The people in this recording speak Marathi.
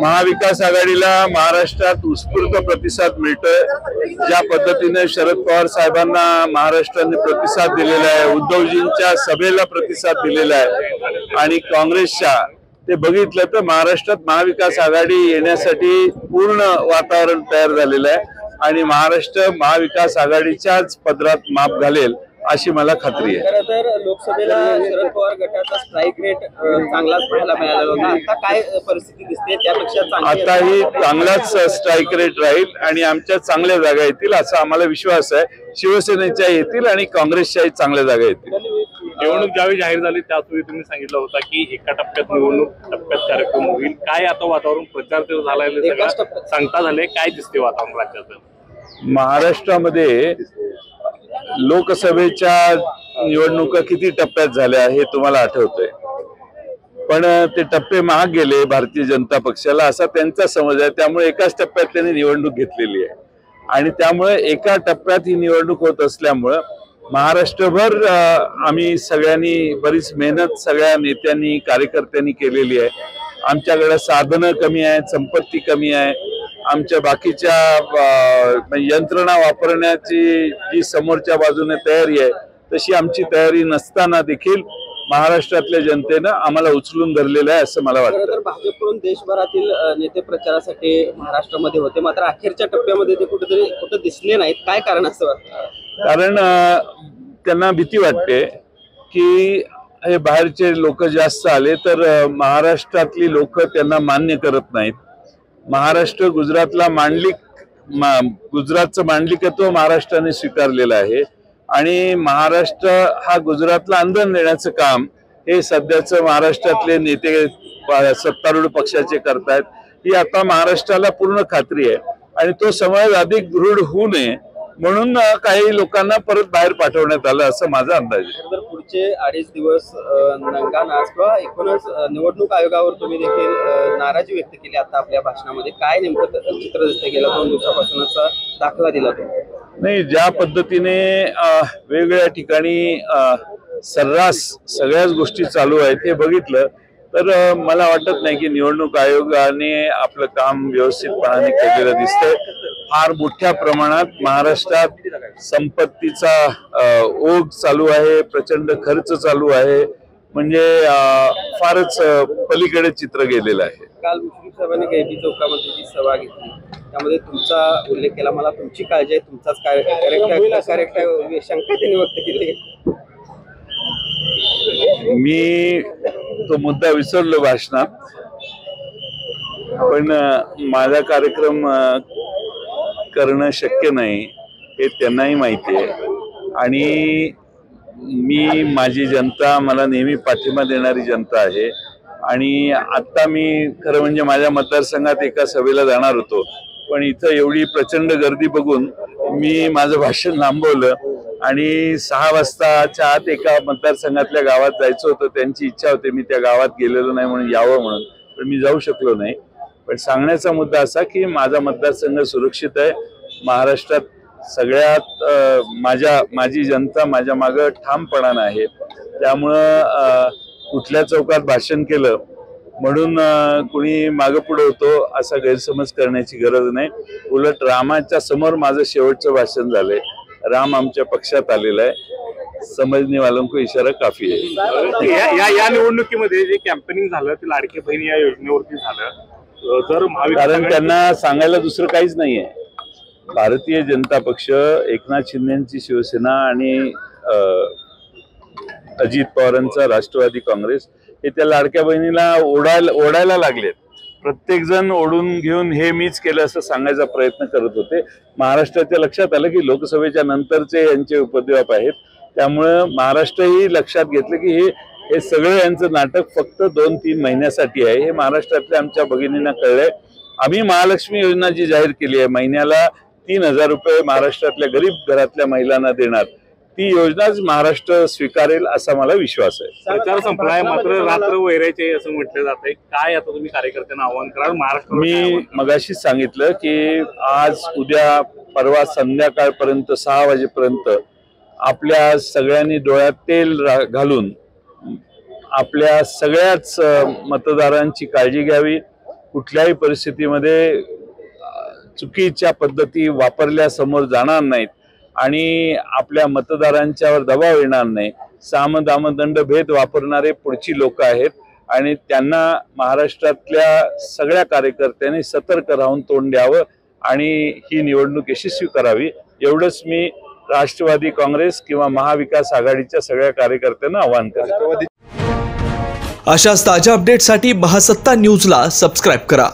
महाविकास आघाडीला महाराष्ट्रात उत्स्फूर्त प्रतिसाद मिळतोय। ज्या पद्धतीने शरद पवार साहेबांना महाराष्ट्राने प्रतिसाद दिलेला आहे, उद्धवजींच्या सभेला प्रतिसाद दिलेला आहे आणि काँग्रेसच्या ते बघितलं तर महाराष्ट्रात महाविकास आघाडी येण्यासाठी पूर्ण वातावरण तयार झालेलं आहे आणि महाराष्ट्र महाविकास आघाडीच्याच पदरात माप घालेल अशी मला खात्री आहे। खरं तर लोकसभेला शरद पवार गटाचा स्ट्राईक रेट चांगलाच पाहायला मिळाला होता। आता काय परिस्थिती दिसते त्यापेक्षा आताही चांगलाच स्ट्राईक रेट राहील आणि आमच्या चांगल्या जागा येतील असा आम्हाला विश्वास आहे। शिवसेनेच्या येतील आणि काँग्रेसच्याही चांगल्या जागा येतील। निवडणूक ज्यावेळी जाहीर झाली त्याचवेळी तुम्ही सांगितलं होतं की एका टप्प्यात निवडणूक टप्प्यात कार्यक्रम होईल। काय आता वातावरण प्रचार तर झालाय, सांगता झाले, काय दिसते वातावरण राज्याचं? महाराष्ट्रामध्ये लोकसभेच्या निवडणुका किती टप्प्यात झाल्या हे तुम्हाला आठवतंय, पण ते टप्पे महाग गेले भारतीय जनता पक्षाला असा त्यांचा समज आहे। त्यामुळे एकाच टप्प्यात त्यांनी निवडणूक घेतलेली आहे आणि त्यामुळे एका टप्प्यात ही निवडणूक होत असल्यामुळं महाराष्ट्रभर आम्ही सगळ्यांनी बरीच मेहनत सगळ्या नेत्यांनी कार्यकर्त्यांनी केलेली आहे। आमच्याकडे साधनं कमी आहेत, संपत्ती कमी आहे, आमच्या बाकीच्या यंत्रणा वापरण्याची जी समोरच्या बाजूने तयारी आहे तशी आमची तयारी नसताना देखील महाराष्ट्रातल्या जनतेनं आम्हाला उचलून धरलेलं आहे असं मला वाटतं। तर भाजपकडून देशभरातील नेते प्रचारासाठी महाराष्ट्रामध्ये होते, मात्र अखेरच्या टप्प्यामध्ये ते कुठं दिसले नाहीत, काय कारण असं वाटतं? कारण त्यांना भीती वाटते की हे बाहेरचे लोक जास्त आले तर महाराष्ट्रातली लोक त्यांना मान्य करत नाहीत। महाराष्ट्र गुजरातला गुजरातचं मांडलिकत्व महाराष्ट्राने स्वीकारलेलं आहे आणि महाराष्ट्र हा गुजरातला अंधन देण्याचं काम हे सध्याचं महाराष्ट्रातले नेते सत्तारूढ पक्षाचे करतायत। ही आता महाराष्ट्राला पूर्ण खात्री आहे आणि तो समाज अधिक दृढ होऊ नये म्हणून काही लोकांना परत बाहेर पाठवण्यात आलं असं माझा अंदाज आहे। तर पुढचे 2.5 दिवस नंगा नाच किंवा एकूणच निवडणूक आयोगावर तुम्ही देखील नाराजी व्यक्त केली आता आपल्या भाषणामध्ये, काय नेमकं चित्र दिसते? गेल्या 2 दिवसापासूनचा दाखला दिला तो नाही, ज्या पद्धतीने वेगवेगळ्या ठिकाणी सर्रास सगळ्याच गोष्टी चालू आहेत हे बघितलं तर मला वाटत नाही की निवडणूक आयोगाने आपलं काम व्यवस्थितपणाने केलेलं दिसतंय। फार मोठ्या प्रमाणात महाराष्ट्रात संपत्तीचा ओघ चालू आहे, प्रचंड खर्च चालू आहे, म्हणजे फारच पलीकडे चित्र गेलेलं आहे। काल मुश्रीफ साहेबांनी गैबी चौकामध्ये जी सभा घेतली त्यामध्ये तुमचा उल्लेख केला, मला तुमची काळजी आहे, तुमचाच करेक्ट शंका त्यांनी व्यक्त केली। मी तो मुद्दा विसरलो भाषणात, पण माझा कार्यक्रम करणं शक्य नाही हे त्यांनाही माहिती आहे आणि माझी जनता मला नेहमी पाठिंबा देणारी जनता आहे आणि आता मी खरं म्हणजे माझ्या मतदारसंघात एका सभेला जाणार होतो, पण इथं एवढी प्रचंड गर्दी बघून मी माझं भाषण लांबवलं आणि 6 वाजताच्या आत एका मतदारसंघातल्या गावात जायचं होतं। त्यांची इच्छा होती मी त्या गावात गेलेलो नाही म्हणून यावं म्हणून, पण मी जाऊ शकलो नाही। पण सांगण्याचा मुद्दा असा की माझा मतदारसंघ सुरक्षित आहे, महाराष्ट्रात सगळ्यात माझी जनता माझ्या मागं ठामपणानं आहे। त्यामुळं कुठल्या चौकात भाषण केलं म्हणून कुणी मागं पुढे होतो असा गैरसमज करण्याची गरज नाही। उलट रामाच्या समोर माझं शेवटचं भाषण झालंय, राम आमच्या पक्षात आलेला आहे, समजने वालों को इशारा काफी आहे। या निवडणुकीमध्ये जे कॅम्पेनिंग झालं ते लाडकी बहीण या योजनेवरती झालं, तर कारण त्यांना सांगायला दुसरं काहीच नाहीये। भारतीय जनता पक्ष, एकनाथ शिंदेची शिवसेना आणि अजित पवारांचा राष्ट्रवादी काँग्रेस हे त्या लाडक्या बहिणीला ओढायला लागलेत। प्रत्येक जण ओढून घेऊन हे मीच केलं असं सांगायचा प्रयत्न करत होते। महाराष्ट्राच्या लक्षात आलं की लोकसभेच्या नंतरचे यांचे उपद्व्याप आहेत, त्यामुळं महाराष्ट्रही लक्षात घेतलं की हे सगळं यांचं नाटक फक्त 2-3 महिन्यासाठी आहे। हे महाराष्ट्रातल्या आमच्या भगिनींना कळलंय। आम्ही महालक्ष्मी योजना जी जाहीर केली आहे, महिन्याला 3000 रुपये महाराष्ट्रातल्या गरीब घरातल्या महिलांना देणार, ती योजनाच महाराष्ट्र स्वीकारेल असा मला विश्वास आहे। प्रचार संपलाय मात्र रात्र वैरायचे असं म्हटलं जातंय, काय आता तुम्ही कार्यकर्त्यांना आवाहन कराल? महाराष्ट्र मी मगाशीच सांगितलं की आज उद्या परवा संध्याकाळपर्यंत 6 वाजेपर्यंत आपल्या सगळ्यांनी डोळ्यात तेल घालून आपल्या सगळ्याच मतदारांची काळजी घ्यावी, कुठल्याही परिस्थितीमध्ये चुकीच्या पद्धती वापरल्या समोर जाणार नाहीत आणि आपल्या मतदारांच्यावर दबाव येणार नाही. साम दाम दंड भेद वापरणारे पुढची लोक आहेत आणि त्यांना महाराष्ट्रातल्या सगळ्या कार्यकर्त्यांनी सतर्क राहून तोंड द्यावं आणि ही निवडणूक यशस्वी करावी, एवढंच मी राष्ट्रवादी काँग्रेस किंवा महाविकास आघाडीच्या सगळ्या कार्यकर्त्यांना आवाहन करतो. अशाच ताज्या अपडेटसाठी महासत्ता न्यूजला सबस्क्राईब करा.